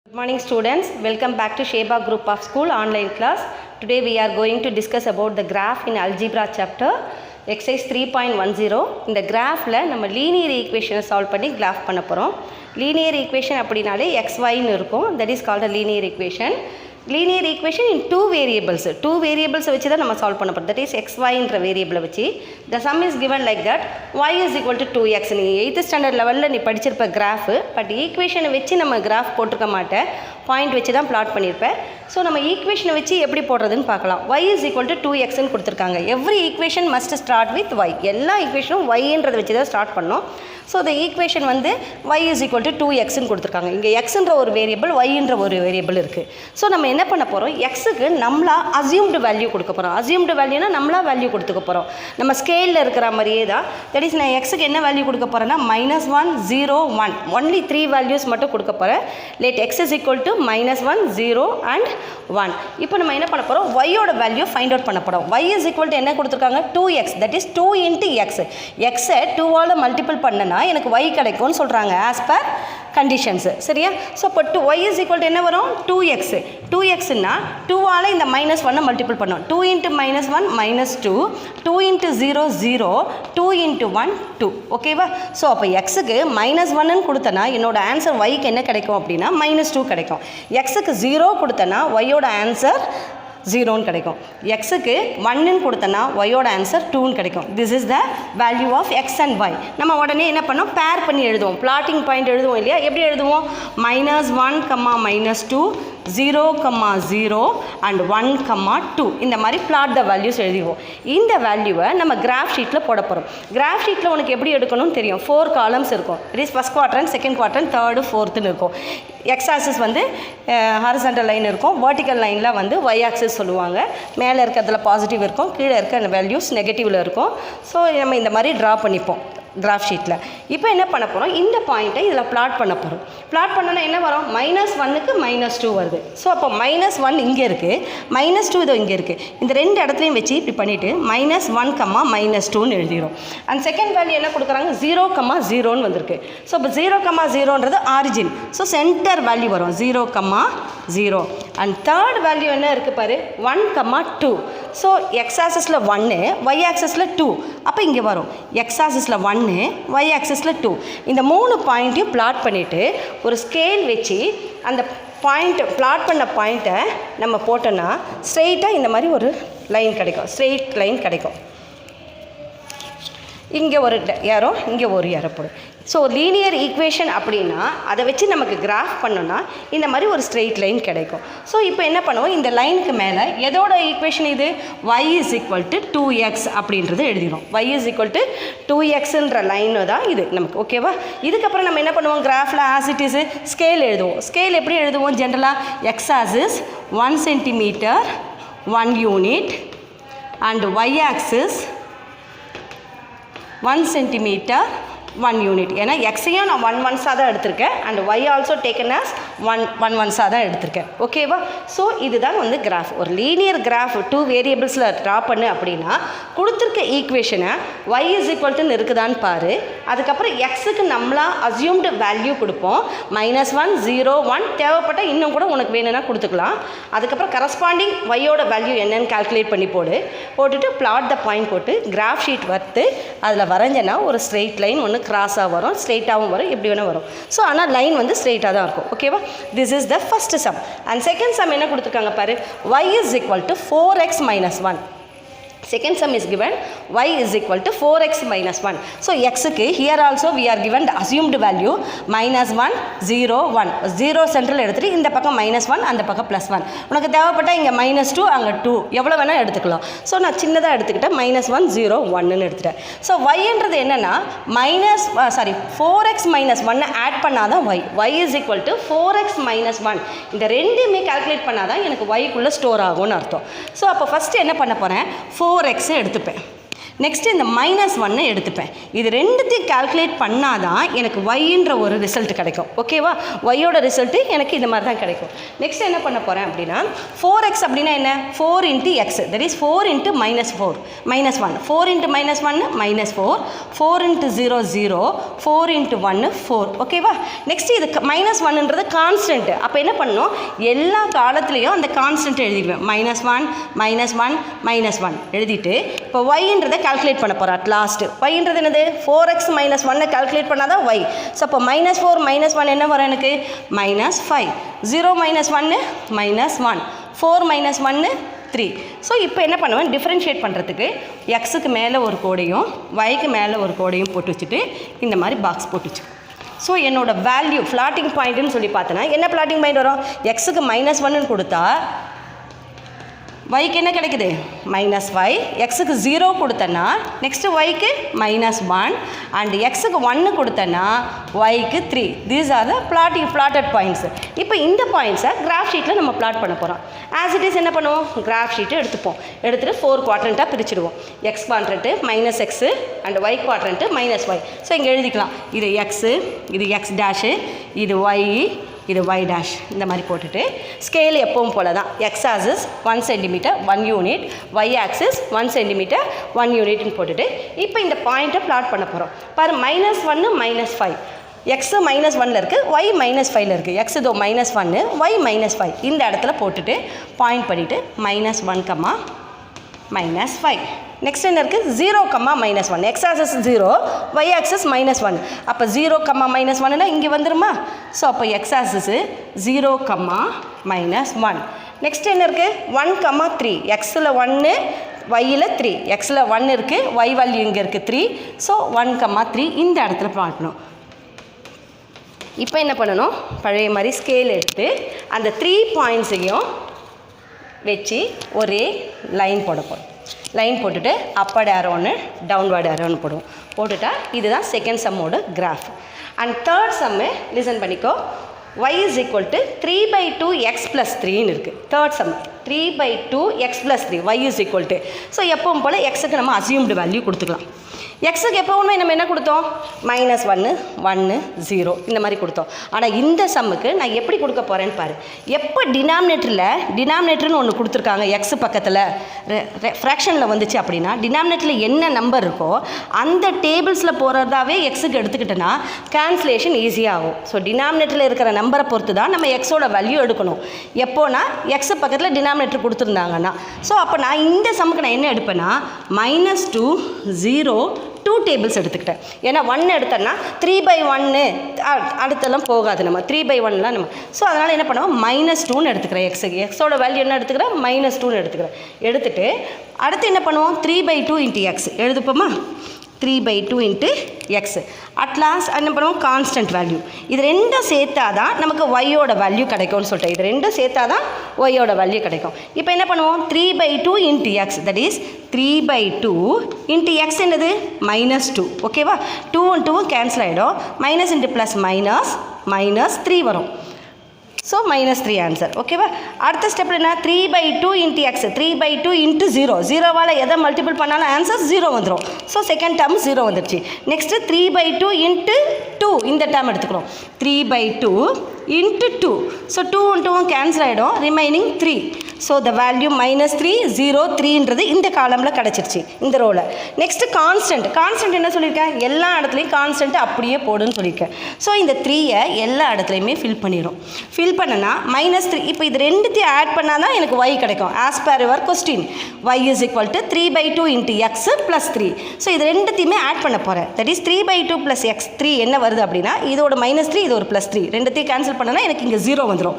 Good morning students, welcome back to Sheba Group of School online class. Today we are going to discuss about the graph in algebra chapter exercise 3.10. இந்த கிராஃபில் நம்ம linear ஈக்குவேஷனை solve பண்ணி graph பண்ண போகிறோம். Linear equation அப்படின்னாலே xyன்னு இருக்கும், that is called a linear equation. Linear equation in two variables வச்சு தான் நம்ம சால்வ் பண்ண போகிறோம், that is xyன்ற வேரியபிளை வச்சு. The sum is given like that, y is equal to 2x. நீ 8th ஸ்டாண்டர்ட் லெவலில் நீ படிச்சிருப்ப கிராஃபு, பட் ஈக்குவேஷனை வச்சு நம்ம கிராஃப் போட்டிருக்க மாட்டேன், பாயிண்ட் வச்சு தான் பிளாட் பண்ணியிருப்பேன். ஸோ நம்ம ஈக்குவேஷனை வச்சு எப்படி போடுறதுன்னு பார்க்கலாம். y is equal to 2xன்னு கொடுத்துருக்காங்க. Every equation must start with y. எல்லா ஈக்குவேஷனும் yன்றதை வச்சு தான் ஸ்டார்ட் பண்ணோம். ஸோ இந்த ஈக்குவேஷன் வந்து y is equal to 2xன்னு கொடுத்துருக்காங்க. இங்கே xன்ற ஒரு வேரியபிள், yன்ற ஒரு வேரியபிள் இருக்குது. ஸோ நம்ம என்ன பண்ண போகிறோம், எக்ஸுக்கு நம்மளா அசியூம்டு வேல்யூ கொடுக்க போகிறோம். அசியூம்டு வேல்யூனா நம்மளா வேல்யூ கொடுத்துக்க போகிறோம். நம்ம ஸ்கேலில் இருக்கிற மாதிரியே தான். தட் இஸ் நான் எக்ஸுக்கு என்ன வேல்யூ கொடுக்க போகிறேன்னா -1 0 1 ஒன்லி 3 வேல்யூஸ் மட்டும் கொடுக்க போகிறேன். Let x is equal to -1 0 and 1. இப்போ நம்ம என்ன பண்ண போகிறோம், yயோட வேல்யூ ஃபைண்ட் அவுட் பண்ண போகிறோம். y is equal to என்ன கொடுத்துருக்காங்க, 2x, that is 2 into x. x-ஐ 2ஆல் multiple பண்ணனா எனக்கு y கிடைக்கும்னு சொல்கிறாங்க ஆஸ் பர் கண்டிஷன்ஸு, சரியா? ஸோ இப்போ y is equal to என்ன வரும், 2x. 2xன்னா 2ஆல் இந்த -1 மல்டிபிள் பண்ணோம். 2 into -1 -2, 2 into 0 0, 2 into 1 2, ஓகேவா? ஸோ அப்போ எக்ஸுக்கு -1ன்னு கொடுத்தனா என்னோட ஆன்சர் yக்கு என்ன கிடைக்கும் அப்படின்னா -2 கிடைக்கும். எக்ஸுக்கு 0 கொடுத்தனா yயோட ஆன்சர் 0ன்னு கிடைக்கும். எக்ஸுக்கு 1ன்னு கொடுத்தனா yயோட ஆன்சர் 2ன்னு கிடைக்கும். This is the value of x and y. நம்ம உடனே என்ன பண்ணோம், பேர் பண்ணி எழுதுவோம், பிளாட்டிங் பாயிண்ட் எழுதுவோம் இல்லையா? எப்படி எழுதுவோம், -1, -2, 0, 0 and 1, 2 இந்த மாதிரி பிளாட் த வேல்யூஸ் எழுதிவோம். இந்த வேல்யூவை நம்ம கிராஃப் ஷீட்டில் போட போகிறோம். கிராஃப் ஷீட்டில் உனக்கு எப்படி எடுக்கணும்னு தெரியும். 4 காலம்ஸ் இருக்கும். It is first quadrant, second quadrant, third, ஃபோர்த்துன்னு இருக்கும். எக்ஸ் ஆக்சிஸ் வந்து ஹாரிசான்டல் லைன் இருக்கும், வெர்டிக்கல் லைனில் வந்து ஒய் ஆக்சிஸ் சொல்லுவாங்க. மேலே இருக்கிறதுல பாசிட்டிவ் இருக்கும், கீழே இருக்க வேல்யூஸ் நெகட்டிவில் இருக்கும். ஸோ நம்ம இந்த மாதிரி ட்ரா பண்ணிப்போம் கிராஃப் ஷீட்டில். இப்போ என்ன பண்ண போகிறோம், இந்த பாயிண்ட்டை இதில் பிளாட் பண்ண போகிறோம். பிளாட் பண்ணோன்னா என்ன வரும், -1க்கு -2 வருது. ஸோ அப்போ -1 இங்கே இருக்குது, -2 இதோ இங்கே இருக்குது. இந்த ரெண்டு இடத்துலையும் வச்சு இப்படி பண்ணிவிட்டு -1, -2ன்னு எழுதிடும். அண்ட் செகண்ட் வேல்யூ என்ன கொடுக்குறாங்க, 0, 0ன்னு வந்திருக்கு. ஸோ இப்போ 0, 0ன்றது ஆரிஜின். ஸோ சென்டர் வேல்யூ வரும் 0, 0. அண்ட் தேர்ட் வேல்யூ என்ன இருக்குது பாரு, 1, 2. ஸோ எக்ஸ் ஆக்சிஸில் 1, ஒய் ஆக்சிஸில் 2. அப்போ இங்கே வரும் எக்ஸ் ஆக்சிஸில் 1, ஒய் ஆக்சிஸில் 2. இந்த 3 பாயிண்ட்டையும் பிளாட் பண்ணிவிட்டு ஒரு ஸ்கேல் வச்சு அந்த பாயிண்ட் பிளாட் பண்ண பாயிண்ட்டை நம்ம போட்டோன்னா ஸ்ட்ரெயிட்டாக இந்த மாதிரி ஒரு லைன் கிடைக்கும், ஸ்ட்ரெயிட் லைன் கிடைக்கும். இங்கே ஒரு ஏரோ, இங்கே ஒரு ஏரோ போடும். ஸோ லீனியர் ஈக்குவேஷன் அப்படின்னா அதை வச்சு நமக்கு கிராஃப் பண்ணோன்னா இந்த மாதிரி ஒரு ஸ்ட்ரெயிட் லைன் கிடைக்கும். ஸோ இப்போ என்ன பண்ணுவோம், இந்த லைனுக்கு மேலே எதோட ஈக்குவேஷன் இது, y is equal to 2x அப்படின்றது எழுதிடும். y is equal to 2xன்ற லைனு தான் இது நமக்கு, ஓகேவா? இதுக்கப்புறம் நம்ம என்ன பண்ணுவோம், கிராஃபில் ஆஸ் இட் இஸ் ஸ்கேல் எழுதுவோம். ஸ்கேல் எப்படி எழுதுவோம், ஜென்ரலாக X axis 1 centimeter 1 unit and y axis 1 centimeter 1 unit. ஏன்னா எக்ஸையும் நான் 1 1 தான் எடுத்திருக்கேன் and y also taken as 1 1 தான் எடுத்திருக்கேன், ஓகேவா? ஸோ இதுதான் வந்து கிராஃப். ஒரு லீனியர் கிராஃப் 2 வேரியபிள்ஸில் ட்ரா பண்ணு அப்படின்னா கொடுத்துருக்க ஈக்குவேஷனை y is equal to இருக்குதான்னு பாரு. அதுக்கப்புறம் எக்ஸுக்கு நம்மளா அசியூம்டு வேல்யூ கொடுப்போம். -1 0 1 தேவைப்பட்டால் இன்னும் கூட உனக்கு வேணும்னா கொடுத்துக்கலாம். அதுக்கப்புறம் கரஸ்பாண்டிங் ஒய்யோட வேல்யூ என்னன்னு கால்குலேட் பண்ணி போட்டுட்டு பிளாட் த பாயிண்ட் போட்டு கிராஃப் ஷீட் வறுத்து அதில் வரைஞ்சனா ஒரு ஸ்ட்ரெயிட் லைன் ஒன்று கிராஸாக வரும், ஸ்ட்ரெயிட்டாகவும் வரும், எப்படி வேணால் வரும். ஸோ ஆனால் லைன் வந்து ஸ்ட்ரெயிட்டாக தான் இருக்கும், ஓகேவா? This is the first some. And second sum என்ன கொடுத்துருக்காங்க பாரு, y is equal to 4x - 1. Second sum is given, y is equal to 4x - 1. So xக்கு here also we are given the assumed value -1 0 1. 0 central எடுத்துகிட்டு இந்த பக்கம் -1 அந்த பக்கம் +1. உனக்கு தேவைப்பட்டால் இங்கே -2 அங்கே 2 எவ்வளோ வேணால் எடுத்துக்கலாம். ஸோ நான் சின்னதாக எடுத்துக்கிட்டேன், -1 0 1ன்னு எடுத்துட்டேன். ஸோ yன்றது என்னென்னா 4x - 1 ஆட் பண்ணால் தான் y is equal to 4x - 1. இந்த ரெண்டுமே கால்குலேட் பண்ணால் தான் எனக்கு yக்குள்ளே ஸ்டோர் ஆகும்னு அர்த்தம். ஸோ அப்போ ஃபஸ்ட்டு என்ன பண்ண போகிறேன், 4x எடுத்துப்பேன். நெக்ஸ்ட்டு இந்த -1 எடுத்துப்பேன். இது ரெண்டுத்தையும் கால்குலேட் பண்ணாதான் எனக்கு ஒய்ன்ற ஒரு ரிசல்ட் கிடைக்கும். ஓகேவா? ஒய்யோட ரிசல்ட்டு எனக்கு இந்த மாதிரி தான் கிடைக்கும். நெக்ஸ்ட் என்ன பண்ண போகிறேன் அப்படின்னா 4x அப்படின்னா என்ன? 4 × x, தட் இஸ் 4 × -4 -1, 4 × -1 -4, 4 × 0 0, 4 × 1 4. ஓகேவா? நெக்ஸ்ட் இது -1ன்றது கான்ஸ்டன்ட். அப்போ என்ன பண்ணணும்? எல்லா காலத்துலேயும் அந்த கான்ஸ்டன்ட் எழுதிடுவேன். -1 -1 -1 எழுதிட்டு இப்போ ஒய்ன்றதை கால்குலேட் பண்ண போகிறேன். அட் லாஸ்ட் ஒய்ன்றது என்னது? 4x - 1 கால்குலேட் பண்ணால் தான் ஒய். ஸோ அப்போ -4 -1 என்ன வரும் எனக்கு? -5. 0 - 1 -1, 4 - 1 3. ஸோ இப்போ என்ன பண்ணுவேன்? டிஃப்ரென்ஷியேட் பண்ணுறதுக்கு எக்ஸுக்கு மேலே ஒரு கோடையும் ஒய்க்கு மேலே ஒரு கோடையும் போட்டு வச்சுட்டு இந்த மாதிரி பாக்ஸ் போட்டு வச்சு. ஸோ என்னோட வேல்யூ ஃப்ளாட்டிங் பாயிண்ட்டுன்னு சொல்லி பார்த்தோன்னா என்ன ஃப்ளாட்டிங் பாயிண்ட் வரும்? எக்ஸுக்கு -1 கொடுத்தா ஒய்க்கு என்ன கிடைக்குது? -5. எக்ஸுக்கு 0 கொடுத்தேன்னா நெக்ஸ்ட்டு ஒய்க்கு -1 அண்ட் எக்ஸுக்கு 1 கொடுத்தேன்னா ஒய்க்கு 3. These are the blotted points. இப்போ இந்த பாயிண்ட்ஸை கிராஃப் ஷீட்டில் நம்ம பிளாட் பண்ண போகிறோம். ஆஸ் இட் இஸ் என்ன பண்ணுவோம்? கிராஃப் ஷீட்டை எடுத்துப்போம். எடுத்துகிட்டு 4 குவாட்ரண்ட்டாக பிரிச்சுடுவோம். X quadrant -x and Y quadrant -y. So இங்கே எழுதிக்கலாம். இது எக்ஸு, இது எக்ஸ் டேஷு, இது ஒய், இது y டேஷ். இந்த மாதிரி போட்டுட்டு ஸ்கேல் எப்பவும் போல தான். X axis 1 cm 1 unit, Y axis 1 cm 1 யூனிட்னு போட்டுட்டு இப்போ இந்த பாயிண்ட்டை பிளாட் பண்ண போகிறோம். பாரு -1 -5, எக்ஸு -1ல் இருக்குது, ஒய் -5ல் இருக்குது. எக்ஸ் இதோ -1, ஒய் -5. இந்த இடத்துல போட்டுட்டு பாயிண்ட் பண்ணிவிட்டு -1, -5. நெக்ஸ்ட் என்ன இருக்குது? 0, -1. X axis 0, y axis -1. அப்போ 0, -1னா இங்கே வந்துடுமா? ஸோ அப்போ எக்ஸ் ஆக்சிஸ் 0, -1. நெக்ஸ்ட் என்ன இருக்குது? 1, 3. எக்ஸில் 1, ஒய்யில் 3. எக்ஸில் 1 இருக்குது, ஒய் வேல்யூ இங்கே இருக்குது 3. ஸோ 1, 3 இந்த இடத்துல பார்க்கணும். இப்போ என்ன பண்ணணும்? பழைய மாதிரி ஸ்கேல் எடுத்து அந்த 3 பாயிண்ட்ஸையும் வச்சு ஒரே லைன் போட போகிறோம். லைன் போட்டுட்டு அப்பர்ட் ஏரோன்னு டவுன்வர்ட் ஏரோன்னு போடுவோம். போட்டுட்டா இதுதான் செகண்ட் சம்மோட graph. And third sum listen பண்ணிக்கோ. y is equal to 3/2 x plus 3ன்னு இருக்குது. Third sum 3/2 x plus 3 y is equal to. So எப்பவும் போல் எக்ஸுக்கு நம்ம அசியூம்டு வேல்யூ கொடுத்துக்கலாம். எக்ஸுக்கு எப்போவுமே நம்ம என்ன கொடுத்தோம்? -1 1 0 இந்த மாதிரி கொடுத்தோம். ஆனால் இந்த சம்முக்கு நான் எப்படி கொடுக்க போகிறேன்னு பாரு. எப்போ டினாமினேட்டர்னு ஒன்று கொடுத்துருக்காங்க எக்ஸு பக்கத்தில் ஃப்ராக்ஷனில் வந்துச்சு அப்படின்னா டினாமினேட்டரில் என்ன நம்பர் இருக்கோ அந்த டேபிள்ஸில் போகிறதாவே எக்ஸுக்கு எடுத்துக்கிட்டோன்னா கேன்சலேஷன் ஈஸியாகும். ஸோ டினாமினேட்டரில் இருக்கிற நம்பரை பொறுத்து தான் நம்ம எக்ஸோட வேல்யூ எடுக்கணும். எப்போனா எக்ஸு பக்கத்தில் டினாமினேட்டர் கொடுத்துருந்தாங்கன்னா. ஸோ அப்போ நான் இந்த சம்முக்கு நான் என்ன எடுப்பேன்னா -2 0 2 டேபிள்ஸ் எடுத்துக்கிட்டேன். ஏன்னா 1 எடுத்தோன்னா 3/1 அடுத்தெல்லாம் போகாது, நம்ம 3/1லாம் நம்ம. ஸோ அதனால் என்ன பண்ணுவோம்? -2ன்னு எடுத்துக்கிறேன். எக்ஸோட வேல்யூ என்ன எடுத்துக்கிறேன்? -2ன்னு எடுத்துக்கிறேன். எடுத்துகிட்டு அடுத்து என்ன பண்ணுவோம்? 3/2 × x எழுதுப்போமா? 3/2 × x. அட்லாஸ்ட் என்ன பண்ணுவோம்? Constant value. இது ரெண்டும் சேர்த்தா தான் நமக்கு ஒய்யோட வேல்யூ கிடைக்கும்னு சொல்லிட்டு இது ரெண்டும் சேர்த்தா தான் ஒய்யோட வேல்யூ கிடைக்கும். இப்போ என்ன பண்ணுவோம்? 3/2 × x, தட் இஸ் 3/2 × x என்னது? -2. ஓகேவா? 2 × 2 கேன்சல் ஆகிடும். மைனஸ் இன்ட்டு ப்ளஸ் -3 வரும். So -3 answer. ஓகேவா? அடுத்த ஸ்டெப்பில் என்ன? 3/2 × x, 3/2 × 0. 0வால் எதை மல்டிபிள் பண்ணாலும் ஆன்சர் 0 வந்துடும். ஸோ செகண்ட் டேர்ம் 0 வந்துடுச்சு. நெக்ஸ்ட்டு 3/2 × 2 இந்த டேர்ம் எடுத்துக்கிறோம். 3/2 × 2. ஸோ 2 × 2 கேன்சல் ஆகிடும். ரிமைனிங் 3. ஸோ த வேல்யூ -3 0 3ன்றது இந்த காலமில் கிடச்சிருச்சு இந்த ரோவில். நெக்ஸ்ட்டு கான்ஸ்டன்ட் என்ன சொல்லியிருக்கேன்? எல்லா இடத்துலையும் கான்ஸ்டன்ட் அப்படியே போடுன்னு சொல்லியிருக்கேன். ஸோ இந்த 3யை எல்லா இடத்துலையுமே ஃபில் பண்ணிடும். ஃபில் பண்ணனா -3. இப்போ இது ரெண்டுத்தையும் ஆட் பண்ணால் தான் எனக்கு y கிடைக்கும். As per your question y is equal to 3/2 × x plus 3. So இது ரெண்டுத்தையுமே ஆட் பண்ண போகிறேன். தட் இஸ் 3/2 + x 3 என்ன வருது அப்படின்னா இதோட -3 இது ஒரு +3 ரெண்டுத்தையும் கேன்சல் பண்ணனா எனக்கு இங்கே 0 வந்துடும்.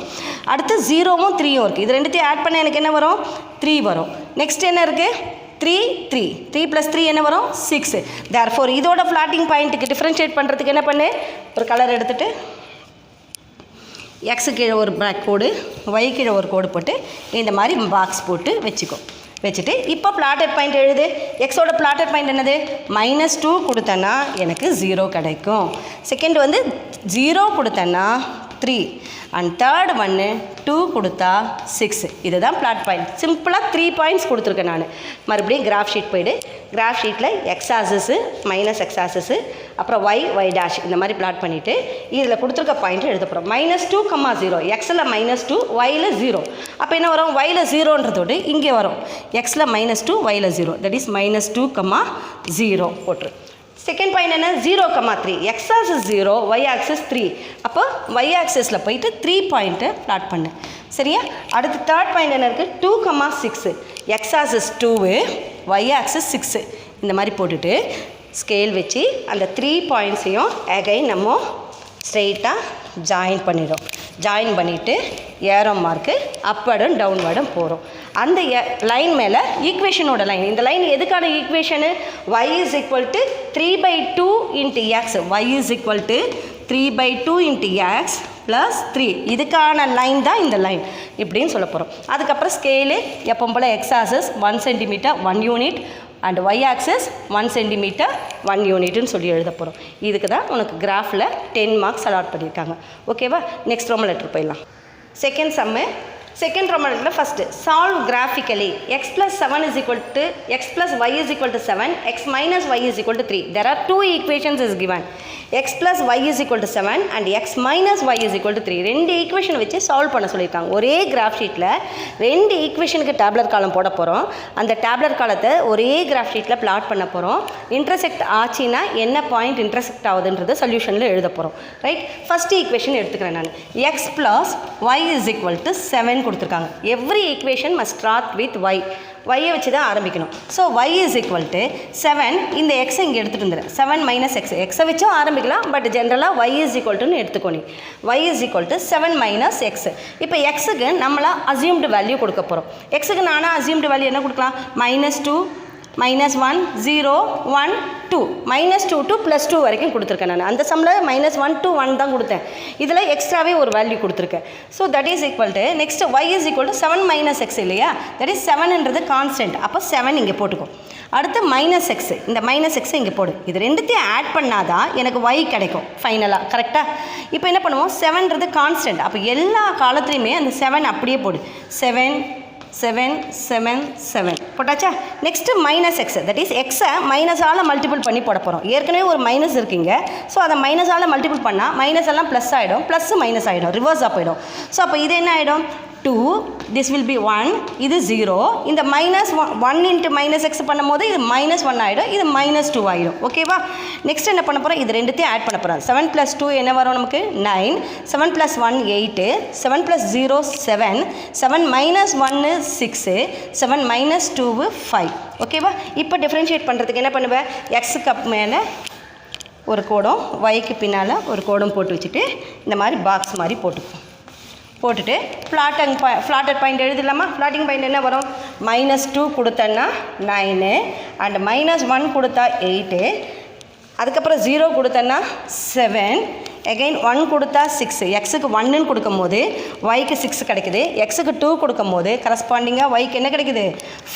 அடுத்து 0வும் 3யும் இருக்குது. இது ரெண்டுத்தையும் ஆட் பண்ண எனக்கு என்ன வரும்? 3 வரும். நெக்ஸ்ட் என்ன இருக்குது? 3 + 3 என்ன வரும்? 6. தேர்ஃபோர் இதோட ஃப்ளாட்டிங் பாயிண்ட்டுக்கு டிஃப்ரென்ஷியேட் பண்ணுறதுக்கு என்ன பண்ணு? ஒரு கலர் எடுத்துகிட்டு எக்ஸு கீழே ஒரு பிளாக் கோடு, ஒய் கீழே ஒரு கோடு போட்டு இந்த மாதிரி பாக்ஸ் போட்டு வச்சுட்டு இப்போ பிளாட்டட் பாயிண்ட் எழுது. எக்ஸோட பிளாட்டட் பாயிண்ட் என்னது? -2 கொடுத்தேன்னா எனக்கு 0 கிடைக்கும். செகண்ட் வந்து 0 கொடுத்தேன்னா 3 அண்ட் தேர்ட் ஒன்று 2 கொடுத்தா 6. இதுதான் பிளாட் பாயிண்ட். சிம்பிளாக 3 பாயிண்ட்ஸ் கொடுத்துருக்கேன் நான். மறுபடியும் கிராஃப் ஷீட் போய்டு கிராஃப் ஷீட்டில் X axis minus X axis அப்புறம் ஒய் டேஷ் இந்த மாதிரி பிளாட் பண்ணிவிட்டு இதில் கொடுத்துருக்க பாயிண்ட் எழுத போகிறோம். -2, 0 எக்ஸில் -2 ஒயில் 0. அப்போ என்ன வரும்? ஒயில் 0ன்றதோடு இங்கே வரும் எக்ஸில் -2 ஒயில் 0 தட் இஸ் -2, 0 போட்டுரு. செகண்ட் பாயிண்ட் என்ன? 0, 3 எக்ஸ் ஆக்சிஸ் 0 ஒய் ஆக்சிஸ் 3. அப்போ ஒய் ஆக்சிஸில் போயிட்டு 3 பாயிண்ட்டை பிளாட் பண்ணு. சரியா? அடுத்து தேர்ட் பாயிண்ட் என்ன இருக்குது? 2, 6 எக்ஸ் ஆக்சிஸ் 2 ஒய் ஆக்சிஸ் 6 இந்த மாதிரி போட்டுட்டு ஸ்கேல் வச்சு அந்த 3 பாயிண்ட்ஸையும் அகைன் நம்ம ஸ்ட்ரெயிட்டாக ஜாயின் பண்ணிடும். ஜாயின் பண்ணிவிட்டு ஏரோ மார்க்கு அப்வர்டும் டவுன்வர்டும் போகிறோம். அந்த லைன் மேலே ஈக்குவேஷனோட லைன். இந்த லைன் எதுக்கான equation? y is equal to 3/2 into x. y is equal to 3/2 into x plus 3. இதுக்கான லைன் தான் இந்த லைன் இப்படின்னு சொல்ல போகிறோம். அதுக்கப்புறம் ஸ்கேலு எப்போ போல் X axis 1 cm 1 unit and Y axis 1 cm 1 யூனிட்னு சொல்லி எழுத போகிறோம். இதுக்கு தான் உனக்கு கிராஃபில் 10 மார்க்ஸ் அலாட் பண்ணியிருக்காங்க. ஓகேவா? நெக்ஸ்ட் ரோமன் லெட்டர் போயிடலாம். Second sum. செகண்ட் ரோமன் லெட்டரில் first solve graphically x plus 7 is equal to x plus Y is equal to 7 x minus y is equal to 3. There are 2 equations is given. X plus Y is equal to 7 and x minus y is equal to 3. ரெண்டு equation வச்சு solve பண்ண சொல்லியிருக்காங்க. ஒரே graph ஷீட்டில் ரெண்டு ஈக்குவேஷனுக்கு டேப்லர் காலம் போட போகிறோம். அந்த டேப்லர் காலத்தை ஒரே கிராஃப் ஷீட்டில் பிளாட் பண்ண போகிறோம். இன்டர்செக்ட் ஆச்சுன்னா என்ன பாயிண்ட் இன்டர்செக்ட் ஆகுதுன்றது சொல்யூஷனில் எழுத போகிறோம். ரைட்? ஃபஸ்ட் ஈக்குவேஷன் எடுத்துக்கிறேன் நான். X plus Y is equal to 7 கொடுத்துருக்காங்க. Every equation must start with Y. ஒய்யை வச்சு தான் ஆரம்பிக்கணும். So Y is equal to 7. இந்த எக்ஸை இங்கே எடுத்துகிட்டு வந்துடுறேன். 7 மைனஸ் எக்ஸ். எக்ஸை வச்சும் ஆரம்பிக்கலாம், பட் ஜென்ரலாக ஒய் இஸ் ஈக்குவல் டுன்னு எடுத்துக்கோங்க. Y is equal to 7 minus x. இப்போ எக்ஸுக்கு நம்மளாக அசியூம்டு வேல்யூ கொடுக்க போகிறோம். எக்ஸுக்கு நானாக அசியூம்டு வேல்யூ என்ன கொடுக்கலாம்? -2 -1 0 1 2 -2 to +2 வரைக்கும் கொடுத்துருக்கேன் நான். அந்த சம்மில் -1 to 1 தான் கொடுத்தேன். இதில் எக்ஸ்ட்ராவே ஒரு வேல்யூ கொடுத்துருக்கேன். So that is equal to next Y is equal to 7 minus X இல்லையா? தட் இஸ் 7ன்றது கான்ஸ்டன்ட். அப்போ 7 இங்கே போட்டுக்கும். அடுத்து மைனஸ் எக்ஸ். இந்த மைனஸ் எக்ஸை இங்கே போடு. இது ரெண்டுத்தையும் ஆட் பண்ணாதான் எனக்கு ஒய் கிடைக்கும் ஃபைனலாக. கரெக்டாக? இப்போ என்ன பண்ணுவோம்? 7ன்றது கான்ஸ்டன்ட். அப்போ எல்லா காலத்துலேயுமே அந்த 7 அப்படியே போடு. 7 7 7 7 போட்டாச்சா? Next minus X. That is எக்ஸை மைனஸால் மல்டிபிள் பண்ணி போட போகிறோம். ஏற்கனவே ஒரு மைனஸ் இருக்குங்க. ஸோ அதை மைனஸால் மல்டிபிள் பண்ணால் மைனஸ் எல்லாம் ப்ளஸ் ஆகிடும், ப்ளஸ் மைனஸ் ஆகிடும், ரிவர்ஸாக போயிடும். ஸோ அப்போ இது என்ன ஆகிடும்? 2 this will be 1 இது 0. இந்த -1 into மைனஸ் எக்ஸ் பண்ணும்போது இது -1 ஆகிடும், இது -2 ஆகிடும். ஓகேவா? நெக்ஸ்ட் என்ன பண்ண போகிறோம்? இது ரெண்டுத்தையும் ஆட் பண்ண போகிறோம். 7 + 2 என்ன வரும் நமக்கு? 9. 7 + 1 8. 7 + 0 7. 7 - 1 6. 7 - 2 5. ஓகேவா? இப்போ டிஃப்ரென்ஷியேட் பண்ணுறதுக்கு என்ன பண்ணுவேன்? எக்ஸுக்கு அப் மேலே ஒரு கோடும் ஒய்க்கு பின்னால் ஒரு கோடும் போட்டு வச்சுட்டு இந்த மாதிரி பாக்ஸ் மாதிரி போட்டுட்டு ஃப்ளாட்டட் பாயிண்ட் எழுதிடலாமா? ஃப்ளாட்டிங் பாயிண்ட் என்ன வரும்? -2 கொடுத்தேன்னா 9 அண்ட் -1 கொடுத்தா 8. அதுக்கப்புறம் 0 கொடுத்தேன்னா 7. again 1 கொடுத்தா 6. எக்ஸுக்கு 1ன்னு கொடுக்கும் போது ஒய்க்கு 6 கிடைக்குது. எக்ஸுக்கு 2 கொடுக்கும் போது கரஸ்பாண்டிங்காக ஒய்க்கு என்ன கிடைக்குது?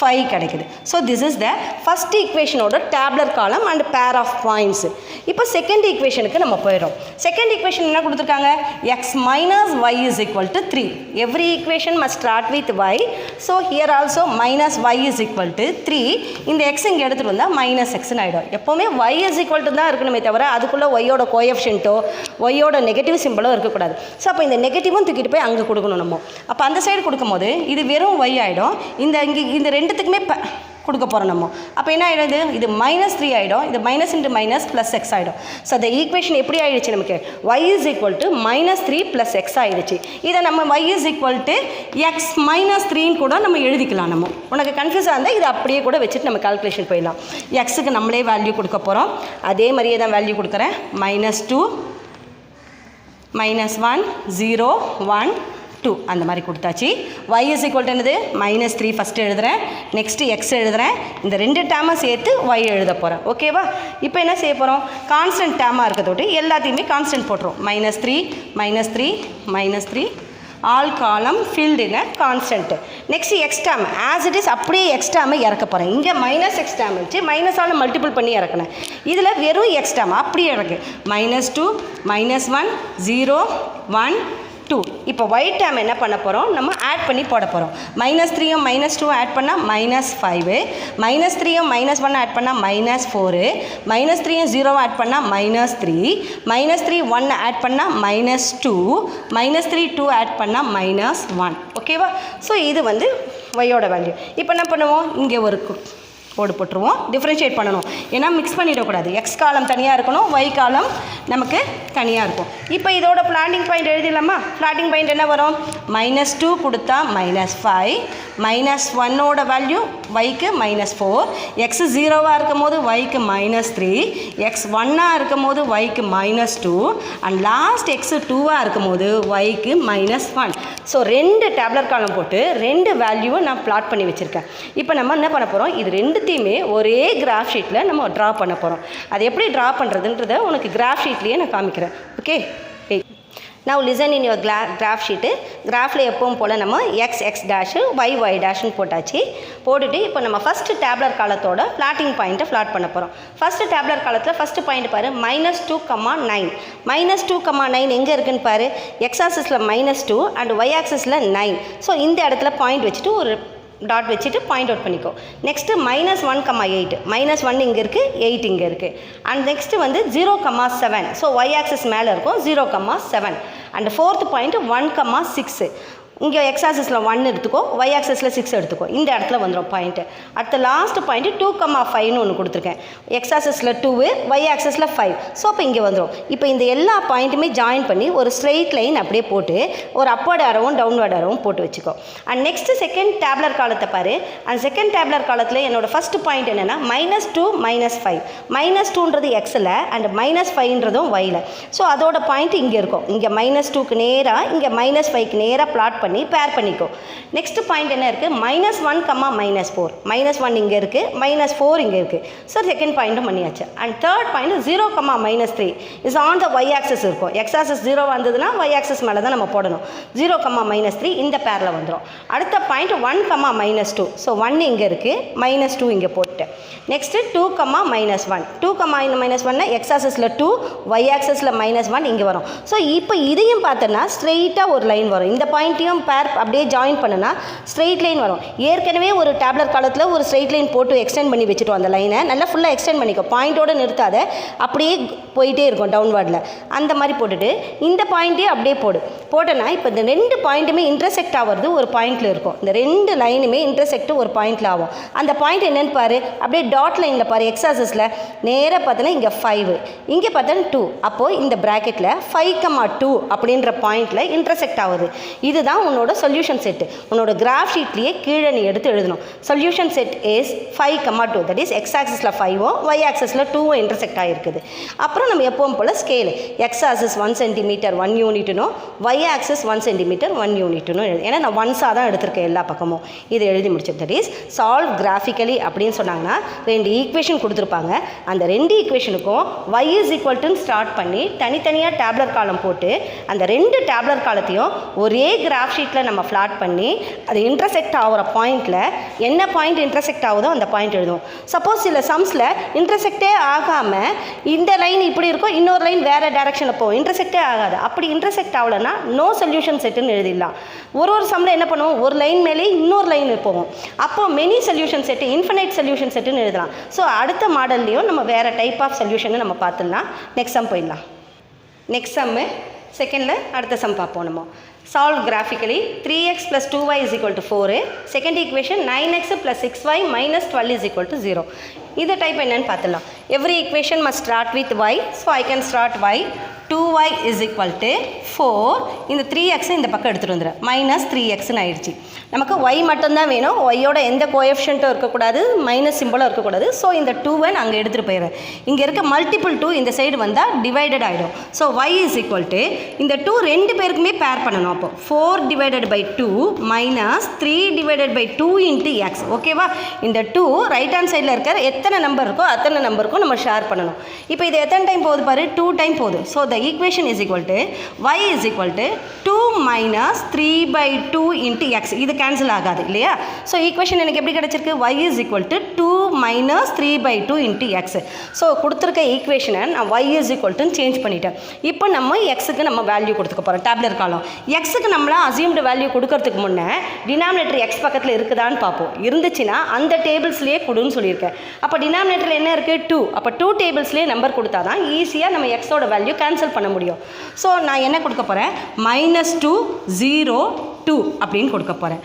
5 கிடைக்குது. So this is the first ஈக்குவேஷனோட tabular column and pair of points. இப்போ செகண்ட் ஈக்குவேஷனுக்கு நம்ம போயிடும். செகண்ட் ஈக்குவேஷன் என்ன கொடுத்துருக்காங்க? X minus y is equal to 3. Every equation must start with y. So here also minus y is equal to 3. இந்த X இங்கே எடுத்துகிட்டு வந்தால் மைனஸ் எக்ஸ்ன்னு ஆகிடும். எப்போவுமே ஒய் இஸ் ஈக்குவல் டு தான் இருக்கணுமே தவிர அதுக்குள்ளே ஒய்யோட கோஎஃபிஷியன்ட்டோ ஒய்யோட நெகட்டிவ் சிம்பிளோ இருக்கக்கூடாது. ஸோ அப்போ இந்த நெகட்டிவும் தூக்கிட்டு போய் அங்கே கொடுக்கணும் நம்ம. அப்போ அந்த சைடு கொடுக்கும்போது இது வெறும் ஒய் ஆகிடும். இந்த ரெண்டுத்துக்குமே கொடுக்க போகிறோம் நம்ம. அப்போ என்ன ஆகிடுது? இது -3 ஆகிடும். இது minus into minus plus x ஆகிடும். ஸோ அந்த ஈக்குவேஷன் எப்படி ஆகிடுச்சு நமக்கு? Y is equal to -3 + x ஆகிடுச்சு. இதை நம்ம y is equal to x -3ன்னு கூட நம்ம எழுதிக்கலாம். நம்ம உனக்கு கன்ஃபியூஸாக இருந்தால் இதை அப்படியே கூட வச்சுட்டு நம்ம கால்குலேஷன் போயிடலாம். எக்ஸுக்கு நம்மளே வேல்யூ கொடுக்க போகிறோம். அதே மாதிரியே தான் வேல்யூ கொடுக்குறேன். -2 -1 0 1 2 அந்த மாதிரி கொடுத்தாச்சு. y இஸ் ஈக்குவல் டு என்னது? -3 ஃபஸ்ட்டு எழுதுகிறேன். நெக்ஸ்ட்டு எக்ஸ் எழுதுகிறேன். இந்த ரெண்டு டேமை சேர்த்து y எழுத போகிறேன். ஓகேவா? இப்போ என்ன செய்ய போகிறோம்? கான்ஸ்டன்ட் டேமாக இருக்கிறதோட்டு எல்லாத்தையுமே கான்ஸ்டன்ட் போட்டுரும். -3 -3 -3 ஆல் காலம் field in a constant. Next X term as it is அப்படியே எக்ஸ் டேர்மை இறக்க போகிறேன். இங்கே மைனஸ் எக்ஸ் டேர்ம் வச்சு மைனஸால் மல்டிபிள் பண்ணி இறக்கினேன். இதில் வெறும் எக்ஸ் டேர்ம் அப்படியே இறக்கு. -2 -1 0 1 2. இப்போ ஒயிட் டேர்ம் என்ன பண்ண போகிறோம், நம்ம ஆட் பண்ணி போட போகிறோம். -3யும் -2 ஆட் பண்ணால் -5, -3யும் -1 ஆட் பண்ணால் -4, -3யும் 0 ஆட் பண்ணால் -3, -3 1 ஆட் பண்ணால் -2, -3 2 ஆட் பண்ணால் -1. ஓகேவா? ஸோ இது வந்து ஒய்யோட வேல்யூ. இப்போ என்ன பண்ணுவோம், இங்கே ஒரு கோடு போட்டுருவோம். டிஃப்ரென்ஷியேட் பண்ணணும், ஏன்னா மிக்ஸ் பண்ணிடக்கூடாது. எக்ஸ் காலம் தனியாக இருக்கணும், ஒய் காலம் நமக்கு தனியாக இருக்கும். இப்போ இதோட பிளாட்டிங் பாயிண்ட் எழுதிடலாமா? பிளாட்டிங் பாயிண்ட் என்ன வரும், -2 கொடுத்தா -5, -1ஓட வேல்யூ ஒய்க்கு -4, எக்ஸ் 0வாக இருக்கும் போது ஒய்க்கு -3, எக்ஸ் 1ஆக இருக்கும் போது ஒய்க்கு -2 அண்ட் லாஸ்ட் எக்ஸ் 2ஆக இருக்கும் போது ஒய்க்கு -1. ஸோ 2 டேப்லர் காலம் போட்டு 2 வேல்யூவை நான் பிளாட் பண்ணி வச்சுருக்கேன். இப்போ நம்ம என்ன பண்ண போகிறோம், இது ரெண்டுத்தையுமே ஒரே கிராஃப் ஷீட்டில் நம்ம ட்ரா பண்ண போகிறோம். அது எப்படி ட்ரா பண்ணுறதுன்றதை உனக்கு கிராஃப் ஷீட்லேயே நான் காமிக்கிறேன். Okay, now listen in your graph sheet. கிராஃபில் எப்பவும் போல் நம்ம x டேஷு y டேஷ்னு போட்டாச்சு. போட்டுட்டு இப்போ நம்ம ஃபஸ்ட்டு டேப்லர் காலத்தோட பிளாட்டிங் பாயிண்ட்டை ஃப்ளாட் பண்ண போகிறோம். ஃபஸ்ட்டு டேப்லர் காலத்தில் ஃபஸ்ட்டு பாயிண்ட் பாரு, -2, 9. -2, 9 எங்கே இருக்குன்னு பாரு, x ஆக்சிஸில் -2 அண்ட் y ஆக்சிஸில் 9. ஸோ இந்த இடத்துல பாயிண்ட் வச்சுட்டு ஒரு டாட் வச்சுட்டு பாயிண்ட் அவுட் பண்ணிக்கோ. நெக்ஸ்ட்டு -1, 8. -1 இங்கே இருக்குது, 8 இங்கே இருக்குது. அண்ட் நெக்ஸ்ட்டு வந்து 0, 7. ஸோ ஒய் ஆக்சிஸ் மேலே இருக்கும், 0, 7. And fourth point 1, 6. இங்கே எக்ஸ் ஆக்சிஸில் 1 எடுத்துக்கோ, ஒய் ஆக்சிஸில் 6 எடுத்துக்கோ. இந்த இடத்துல வந்துடும் பாயிண்ட்டு. அடுத்த லாஸ்ட் பாயிண்ட்டு 2, 5ன்னு ஒன்று கொடுத்துருக்கேன். எக்ஸ் ஆக்சிஸில் 2, ஒய் ஆக்சிஸில் 5. ஸோ அப்போ இங்கே வந்துடும். இப்போ இந்த எல்லா பாயிண்ட்டுமே ஜாயின் பண்ணி ஒரு ஸ்ட்ரெயிட் லைன் அப்படியே போட்டு ஒரு அப்வர்ட் ஆரோவும் டவுன்வர்ட் ஆரோவும் போட்டு வச்சுக்கோ. அண்ட் நெக்ஸ்ட்டு செகண்ட் டேப்லர் காலத்தை பாரு. அந்த செகண்ட் டேப்லர் காலத்தில் என்னோடய ஃபஸ்ட்டு பாயிண்ட் என்னென்னா -2, -5. -2ன்றது எக்ஸில் அண்ட் -5ன்றதும் ஒயில். ஸோ அதோட பாயிண்ட் இங்கே இருக்கும். இங்கே -2க்கு நேராக, இங்கே -5க்கு நேராக பிளாட் பண்ணி பேர் பண்ணிக்கோ. நெக்ஸ்ட் பாயிண்ட் என்ன இருக்குது, -1, -4. -1 இங்கே இருக்குது, -4 இங்கே இருக்குது. ஸோ செகண்ட் பாயிண்ட்டும் பண்ணியாச்சு. And third point 0, -3 is on the y axis இருக்கும். எக்ஸ் ஆக்சிஸ் 0 வந்ததுன்னா ஒய் ஆக்சிஸ் மேலே தான் நம்ம போடணும். 0, -3 இந்த பேரில் வந்துடும். அடுத்த பாயிண்ட் 1, -2. ஸோ 1 இங்கே இருக்குது, -2 இங்கே போட்டு. நெக்ஸ்ட்டு 2, -1. 2, -1னா எக்ஸ் ஆக்சிஸில் 2, ஒய் ஆக்சிஸில் -1 இங்கே வரும். ஸோ இப்போ இதையும் பார்த்தோன்னா ஸ்ட்ரெயிட்டாக ஒரு லைன் வரும். இந்த பாயிண்ட்டையும் பேர் அப்படியே ஜாயின் பண்ணுனா ஸ்ட்ரெயிட் லைன் வரும். ஏற்கனவே ஒரு டேப்லர் காலத்தில் ஒரு ஸ்ட்ரெயிட் லைன் போட்டு எக்ஸ்டெண்ட் பண்ணி வச்சுட்டோம். அந்த லைனை நல்லா ஃபுல்லாக எக்ஸ்டெண்ட் பண்ணிக்கோ, பாயிண்ட்டோடு நிறுத்தாத, அப்படியே போயிட்டே இருக்கும் டவுன்வார்டில். அந்த மாதிரி போட்டுட்டு இந்த பாயிண்ட்டே அப்படியே போட்டோன்னா இப்போ இந்த 2 பாயிண்ட்டுமே இன்டர்செக்ட் ஆகிறது ஒரு பாயிண்டில் இருக்கும். இந்த 2 லைனுமே இன்டர்செக்ட் ஒரு பாயிண்டில் ஆகும். அந்த பாயிண்ட் என்னென்னு பாரு, அப்படியே டாட் லைனில் பாரு. எக்ஸ் ஆக்சிஸில் நேராக பார்த்தோன்னா இங்கே 5, இங்கே பார்த்தோன்னா 2. அப்போது இந்த ப்ராக்கெட்டில் 5, 2 அப்படின்ற பாயிண்டில் இன்டர்செக்ட் ஆகுது. இதுதான் உன்னோட சொல்யூஷன் செட்டு. உன்னோட கிராஃப் ஷீட்லேயே கீழே நீ எடுத்து எழுதணும். Solution set is 5, 2. That is x ஆக்சிஸில் 5ம் ஒய் ஆக்சிஸில் 2ம் இன்டர்செக்ட் ஆகிருக்குது. அப்புறம் நம்ம எப்பவும் போல் ஸ்கேலு எக்ஸ் ஆக்சிஸ் 1 சென்டிமீட்டர் 1 யூனிட்னும் ஒய் ஆக்சிஸ் 1 சென்டிமீட்டர் 1 யூனிட்னும் எழுது. ஏன்னா நான் ஒன்ஸாக தான் எடுத்திருக்கேன் எல்லா பக்கமும். இது எழுதி முடிச்சது. தட் இஸ் சால்வ் கிராஃபிக்கலி அப்படின்னு சொன்னாங்கன்னா 2 ஈக்குவேஷன் கொடுத்துருப்பாங்க. அந்த 2 ஈக்குவேஷனுக்கும் y is equal to start பண்ணி தனித்தனியாக டேப்லர் காலம் போட்டு அந்த 2 டேப்லர் காலத்தையும் ஒரே கிராஃப் ஷீட்டில் நம்ம ஃப்ளாட் பண்ணி அது இன்டர்செக்ட் ஆகிற பாயிண்டில் என்ன பாயிண்ட் இன்டர்செக்ட் ஆகுதோ அந்த பாயிண்ட் எழுதுவோம். சப்போஸ் சில சம்ஸில் இன்டர்செக்டே ஆகாமல் இந்த லைன் இப்படி இருக்கும், இன்னொரு லைன் வேறு டேரெக்ஷனில் போகும், இன்டர்செக்டே ஆகாது. அப்படி இன்டர்செக்ட் ஆகலைன்னா நோ சொல்யூஷன் செட்டுன்னு எழுதிடலாம். ஒரு சம்மில் என்ன பண்ணுவோம், ஒரு லைன் மேலே இன்னொரு லைன் போவோம். அப்போ many solution set, infinite solution செட்டுன்னு எழுதலாம். ஸோ அடுத்த மாடல்லையும் நம்ம வேறு டைப் ஆஃப் சொல்யூஷன் நம்ம பார்த்துடலாம். நெக்ஸ்ட் சம் போயிடலாம். நெக்ஸ்ட் சம்மு செகண்டில் அடுத்த சம் பார்ப்போம். நம்ம solve graphically 3x plus 2y is equal to 4. Second equation 9x plus 6y minus 12 is equal to 0. இந்த டைப் என்னன்னு பார்த்துலாம். Every equation must start with y. So I can start y. 2y is equal to 4. இந்த 3x இந்த பக்கம் எடுத்துகிட்டு வந்துடும். Minus 3xன்னு ஆயிடுச்சு. நமக்கு y மட்டும்தான் வேணும். ஒய்யோட எந்த கோஎஃபிஷியன்ட்டும் இருக்கக்கூடாது, மைனஸ் சிம்பிளும் இருக்கக்கூடாது. ஸோ இந்த 2வை நான் அங்கே எடுத்துகிட்டு போயிடுறேன். இங்கே இருக்க மல்டிபிள் 2 இந்த சைடு வந்தால் டிவைடட் ஆகிடும். So y is equal to இந்த 2 ரெண்டு பேருக்குமே பேர் பண்ணணும். அப்போ 4 divided by 2 minus 3 divided by 2 into x. ஓகேவா? இந்த 2 ரைட் ஹேண்ட் சைடில் இருக்கிற எத்தனை நம்பர் இருக்கோ அத்தனை நம்பருக்கும் நம்ம ஷேர் பண்ணணும். இப்போ இது எத்தனை டைம் போகுது பாரு, 2 டைம் போகுது. So the equation equation is equal to y is equal to 2 minus 3/2 into X. இது கேன்சல் ஆகாது இல்லையா? ஸோ ஈக்குவேஷன் எனக்கு எப்படி கிடச்சிருக்கு? y is equal to 2 minus 3/2 into X. So கொடுத்துருக்க ஈக்குவேஷனை நான் y இஸ் ஈக்குவல் டுன்னு சேஞ்ச் பண்ணிட்டேன். இப்போ நம்ம எக்ஸுக்கு நம்ம வேல்யூ கொடுத்துக்க போகிறோம். டேப்லர் காலம் எக்ஸுக்கு நம்மளா அசியூம்டு வேல்யூ கொடுக்கறதுக்கு முன்னே டினாமினேட்டர் எக்ஸ் பக்கத்தில் இருக்குதான்னு பார்ப்போம். இருந்துச்சுன்னா அந்த டேபிள்ஸ்லேயே கொடுன்னு சொல்லியிருக்கேன். அப்போ டினாமினேட்டரில் என்ன இருக்குது? 2. அப்போ 2 டேபிள்ஸ்லேயே நம்பர் கொடுத்தா தான் ஈஸியாக நம்ம எக்ஸோட வேல்யூ கேன்சல் பண்ண முடியும். ஸோ நான் என்ன கொடுக்க போகிறேன்? -2 0 2 அப்படின்னு கொடுக்க போகிறேன்.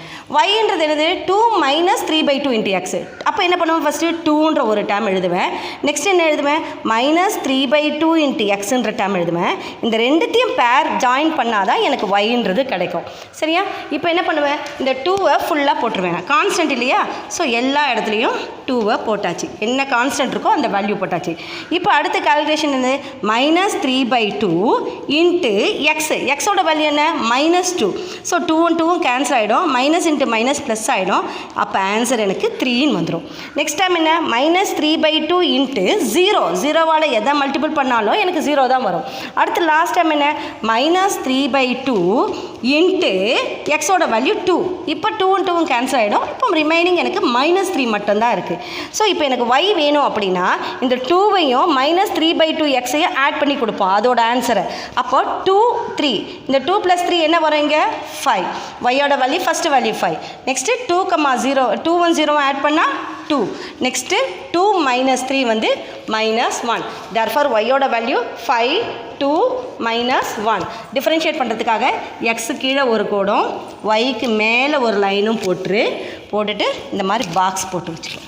yன்றது என்னது? 2 மைனஸ் 3/2 இன்ட்டு எக்ஸ். அப்போ என்ன பண்ணுவேன்? ஃபஸ்ட்டு 2ன்ற ஒரு டேம் எழுதுவேன். நெக்ஸ்ட் என்ன எழுதுவேன்? -3/2 இன்ட்டு எக்ஸுன்ற டேம் எழுதுவேன். இந்த ரெண்டுத்தையும் பேர் ஜாயின் பண்ணால் தான் எனக்கு yன்றது கிடைக்கும். சரியா? இப்போ என்ன பண்ணுவேன்? இந்த 2வை ஃபுல்லாக போட்டுருவேன். கான்ஸ்டன்ட் இல்லையா? ஸோ எல்லா இடத்துலையும் 2வை போட்டாச்சு. என்ன கான்ஸ்டன்ட் இருக்கோ அந்த வேல்யூ போட்டாச்சு. இப்போ அடுத்த கால்குலேஷன் என்ன? -3/2 இன்ட்டு எக்ஸ். எக்ஸோட வேல்யூ என்ன? -2. ஸோ 2 2வும் கேன்சல் ஆகிடும். மைனஸ் இன்ட்டு மைனஸ் ப்ளஸ் ஆகிடும். அப்போ ஆன்சர் எனக்கு 3ன்னு வந்துடும். நெக்ஸ்ட் டைம் என்ன? -3/2 இன்ட்டு 0. 0வால் எதை மல்டிபிள் பண்ணாலும் எனக்கு 0 தான் வரும். அடுத்து லாஸ்ட் டைம் என்ன? -3/2 இன்ட்டு எக்ஸோட வேல்யூ 2. இப்போ 2வும் 2வும் கேன்சல் ஆகிடும். இப்போ ரிமைனிங் எனக்கு -3 மட்டும்தான் இருக்குது. ஸோ இப்போ எனக்கு y வேணும் அப்படின்னா இந்த 2வையும் -3/2 எக்ஸையும் ஆட் பண்ணி கொடுப்போம் அதோட ஆன்சரை. அப்போ 2 3. இந்த 2 + 3 என்ன வரும்? இங்கே 5. yயோட value first value 5. Next 2, 0 2 1 0 add பண்ணால் 2. நெக்ஸ்ட்டு 2 - 3 வந்து -1. therefore yயோட வேல்யூ 5 2 -1. டிஃபரன்ஷியேட் பண்ணுறதுக்காக எக்ஸு கீழே ஒரு கோடும் yக்கு மேலே ஒரு லைனும் போட்டுட்டு இந்த மாதிரி பாக்ஸ் போட்டு வச்சுருக்கோம்.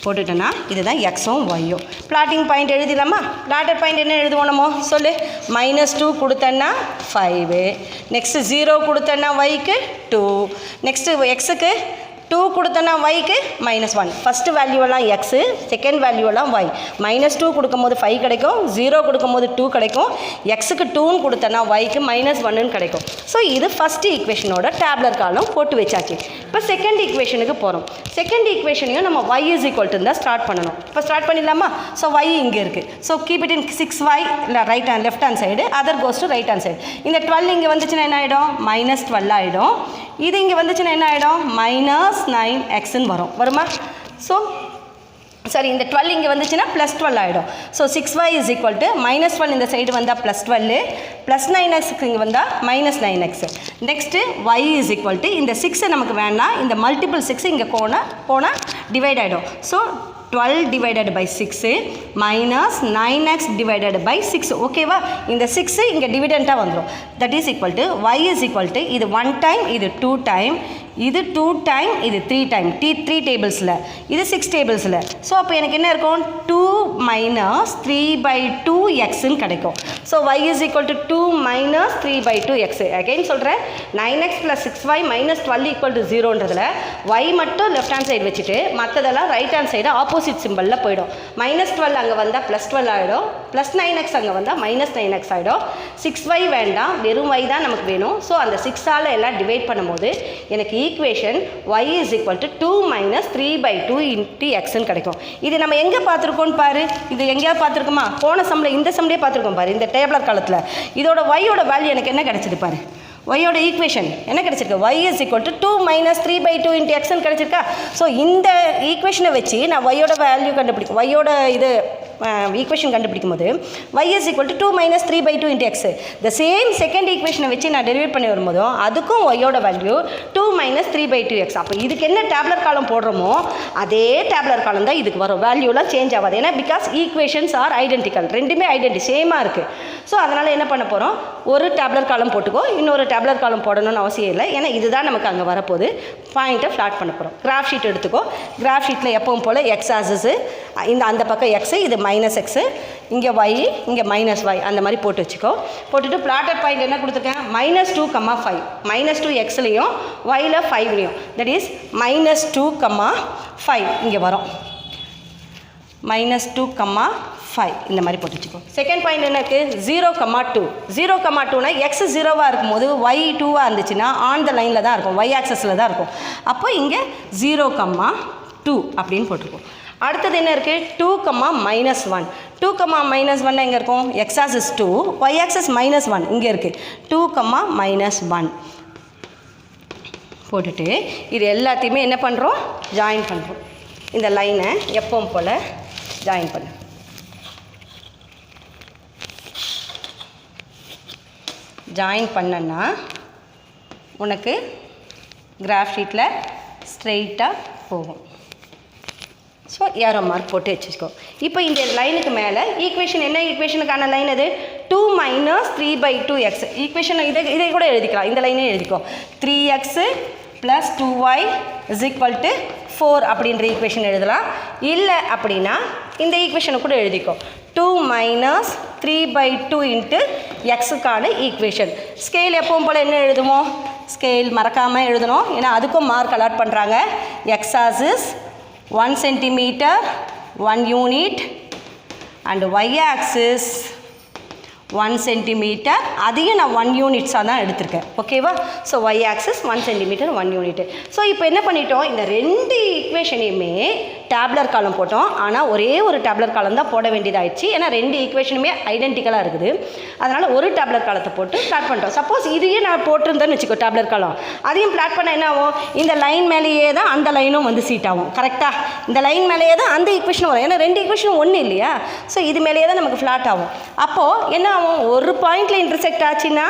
போட்டுட்டோன்னா இதுதான் எக்ஸும் ஒய்யும். பிளாட்டிங் பாயிண்ட் எழுதிடலாமா? பிளாட்டட் பாயிண்ட் என்ன எழுதுவோம் நம்ம? சொல்லு. -2 கொடுத்தேன்னா 5. நெக்ஸ்ட்டு 0 கொடுத்தேன்னா ஒய்க்கு 2. நெக்ஸ்ட்டு எக்ஸுக்கு 2 கொடுத்தோன்னா ஒய்க்கு -1. ஃபஸ்ட்டு வேல்யூவெல்லாம் எக்ஸு, செகண்ட் வேல்யூவெல்லாம் ஒய். -2 கொடுக்கும் போது 5 கிடைக்கும், 0 கொடுக்கும் போது 2 கிடைக்கும், எக்ஸுக்கு 2ன்னு கொடுத்தோன்னா ஒய்க்கு -1ன்னு கிடைக்கும். ஸோ இது ஃபஸ்ட்டு ஈக்குவேஷனோட டேப்லர் காலம் போட்டு வச்சாச்சு. இப்போ செகண்ட் ஈக்குவேஷனுக்கு போகிறோம். செகண்ட் ஈக்குவேஷனையும் நம்ம y இஸ் ஈக்குவல் டு தான் ஸ்டார்ட் பண்ணணும். இப்போ ஸ்டார்ட் பண்ணிடலாமா? ஸோ y இங்கே இருக்குது. So keep it in 6y இல்லை right hand left hand side, other goes to right hand side. இந்த 12 இங்கே வந்துச்சுன்னா என்ன ஆகிடும்? -12 ஆகிடும். இது இங்கே வந்துச்சுன்னா என்ன ஆகிடும்? -9xன்னு வருமா? ஸோ சாரி, இந்த 12 இங்கே வந்துச்சுன்னா +12 ஆகிடும். So 6y is equal to -12 இந்த சைடு வந்தால் +12, +9x இங்கே வந்தால் -9x. Next y is equal to இந்த 6 நமக்கு வேணாம், இந்த மல்டிபிள் 6 இங்கே போனால் டிவைட் ஆகிடும். So 12 divided by 6 minus 9x divided by 6. ஓகேவா? இந்த 6 இங்கே டிவிடெண்ட்டாக வந்துடும். That is equal to y is equal to இது 1 டைம், இது 2 டைம், இது 2 டைம், இது 3 டைம். 3 டேபிள்ஸில், இது 6 டேபிள்ஸில். ஸோ அப்போ எனக்கு என்ன இருக்கும்? 2 minus 3/2xன்னு கிடைக்கும். So y is equal to 2 minus 3/2x. Again சொல்கிறேன், 9x plus 6y minus 12 equal to 0ன்றதில் y மட்டும் லெஃப்ட் ஹேண்ட் சைடு வச்சுட்டு மற்றதெல்லாம் ரைட் ஹேண்ட் சைடு ஆப்போசிட் சிம்பிளில் போயிடும். -12 அங்கே வந்தால் +12 ஆகிடும், +9x அங்கே வந்தால் -9x ஆகிடும். 6y வேண்டாம், வெறும் y தான் நமக்கு வேணும். ஸோ அந்த 6ஆல் எல்லாம் டிவைட் பண்ணும்போது எனக்கு equation y is equal to 2 minus 3/2 into xன்னு கிடைக்கும். இது நம்ம எங்கே பார்த்துருக்கோன்னு பாரு. இது எங்கேயாவது பார்த்துருக்கோமா? போன சம்மில் இந்த சம்லேயே பார்த்துருக்கோம் பாரு, இந்த டேபிளர் காலத்தில். இதோட y-யோட வேல்யூ எனக்கு என்ன கிடைச்சிது பாரு. y-யோட ஈக்குவேஷன் என்ன கிடைச்சிருக்கு? y is equal to 2 minus 3/2 into xன்னு கிடைச்சிருக்கா? ஸோ இந்த ஈக்குவேஷனை வச்சு நான் y-யோட வேல்யூ கண்டுபிடிக்கும், y-யோட இது ஈக்குவேஷன் கண்டுபிடிக்கும் போது y is equal to 2 minus 3/2 into x. The same second ஈக்குவேஷனை வச்சு நான் டெரிவேட் பண்ணி வரும்போதும் அதுக்கும் y-யோட வேல்யூ 2 minus 3/2x. அப்போ இதுக்கு என்ன டேப்லர் காலம் போடுறோமோ அதே டேப்லர் காலம் தான் இதுக்கு வரும். வேல்யூலாம் சேஞ்ச் ஆகாது. ஏன்னா பிகாஸ் ஈக்குவேஷன்ஸ் ஆர் ஐடென்டிக்கல், ரெண்டுமே சேமாக இருக்குது. ஸோ அதனால் என்ன பண்ண போகிறோம்? ஒரு டேப்லர் காலம் போட்டுக்கோ, இன்னொரு டேப்லர் காலம் போடணும்னு அவசியம் இல்லை. ஏன்னா இதுதான் நமக்கு அங்கே வரப்போகுது. பாயிண்ட்டை ஃப்ளாட் பண்ண போகிறோம். கிராஃப் ஷீட் எடுத்துக்கோ. கிராஃப் ஷீட்டில் எப்பவும் போல் எக்ஸ் ஆசஸ், அந்த பக்கம் எக்ஸு, இது -x, இங்கே y, இங்கே -y, அந்த மாதிரி போட்டு வச்சுக்கோ. போட்டுட்டு பிளாட்டட் பாயிண்ட் என்ன கொடுத்துருக்கேன்? -2, 5. -2 எக்ஸ்லையும் yல 5லையும், தட் இஸ் -2, 5 இங்கே வரும். -2, 5 இந்த மாதிரி போட்டு வச்சுக்கோ. செகண்ட் பாயிண்ட் என்ன இருக்குது? 0, 2. 0, 2னா எக்ஸ் 0வாக இருக்கும்போது y 2வாக இருந்துச்சுன்னா ஆன் த லைனில் தான் இருக்கும், y ஆக்சஸில் தான் இருக்கும். அப்போ இங்கே 0, 2 அப்படின்னு போட்டிருக்கோம். அடுத்தது என்ன இருக்குது? 2, -1. 2, 2, -1 எங்கே இருக்கும்? x axis 2, y axis -1 இங்கே இருக்குது. 2, -1 போட்டுட்டு இது எல்லாத்தையுமே என்ன பண்ணுறோம்? ஜாயின் பண்ணுறோம். இந்த லைனை எப்பவும் போல் ஜாயின் பண்ணு. ஜாயின் பண்ணனா உனக்கு கிராஃப் ஷீட்டில் ஸ்ட்ரெயிட்டாக போகும். ஸோ ஏரோ மார்க் போட்டு வச்சுக்கோ. இப்போ இந்த லைனுக்கு மேலே ஈக்குவேஷன் என்ன ஈக்குவேஷனுக்கான லைன் அது? 2 - 3/2x ஈக்குவேஷன். இதை கூட எழுதிக்கலாம், இந்த லைனே எழுதிக்கோ. 3x + 2y = 4 அப்படின்ற ஈக்குவேஷன் எழுதலாம். இல்லை அப்படின்னா இந்த ஈக்குவேஷனை கூட எழுதிக்கோ. 2 - 3/2 × xக்கான ஈக்குவேஷன். ஸ்கேல் எப்பவும் போல் என்ன எழுதுவோம்? ஸ்கேல் மறக்காமல் எழுதணும், ஏன்னா அதுக்கும் மார்க் அலாட் பண்ணுறாங்க. x axis 1 cm 1 unit and y axis 1 cm, அதையும் நான் 1 யூனிட்ஸாக தான் எடுத்திருக்கேன். ஓகேவா? So y axis 1 cm 1 unit. So இப்போ என்ன பண்ணிட்டோம்? இந்த ரெண்டு ஈக்குவேஷனையுமே டேப்லர் காலம் போட்டோம். ஆனால் ஒரே ஒரு டேப்லர் காலம் தான் போட வேண்டியதாகிடுச்சு, ஏன்னா ரெண்டு ஈக்குவேஷனுமே ஐடென்டிக்கலாக இருக்குது. அதனால் ஒரு டேப்லர் காலத்தை போட்டு பிளாட் பண்ணிட்டோம். சப்போஸ் இதையே நான் போட்டிருந்தேன்னு வச்சுக்கோ டேப்லர் காலம், அதையும் பிளாட் பண்ண என்ன ஆகும்? இந்த லைன் மேலேயே தான் அந்த லைனும் வந்து சீட் ஆகும். கரெக்டாக இந்த லைன் மேலேயே தான் அந்த ஈக்குவேஷனும் வரும், ஏன்னா ரெண்டு ஈக்குவேஷனும் ஒன்று இல்லையா? ஸோ இது மேலேயே தான் நமக்கு ஃப்ளாட் ஆகும். அப்போது என்ன ஆகும்? ஒரு பாயிண்டில் இன்டர்செக்ட் ஆச்சுன்னா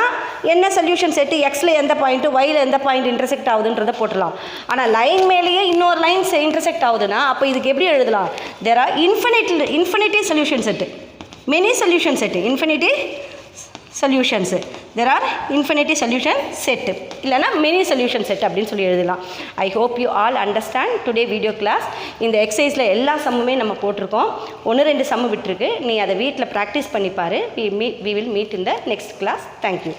என்ன சொல்யூஷன் செட்டு? எக்ஸில் எந்த பாயிண்ட்டு, ஒயில் எந்த பாயிண்ட் இன்டர்செக்ட் ஆகுதுன்றதை போட்டலாம். ஆனால் லைன் மேலேயே இன்னொரு லைன் இன்டர்செக்ட் ஆகுதுன்னா அப்போ இதுக்கு எப்படி எழுதலாம்? There are infinity solution set, many solution set, infinity solutions. There are infinity solution set, இல்லைனா மெனி சொல்யூஷன் செட் அப்படின்னு சொல்லி எழுதலாம். I hope you all understand today video class. இந்த எக்ஸசைஸில் எல்லா சம்முமே நம்ம போட்டிருக்கோம். 1-2 சம்மு விட்டுருக்கு. நீ அதை வீட்டில் ப்ராக்டிஸ் பண்ணிப்பார். We will meet in the next class. Thank you.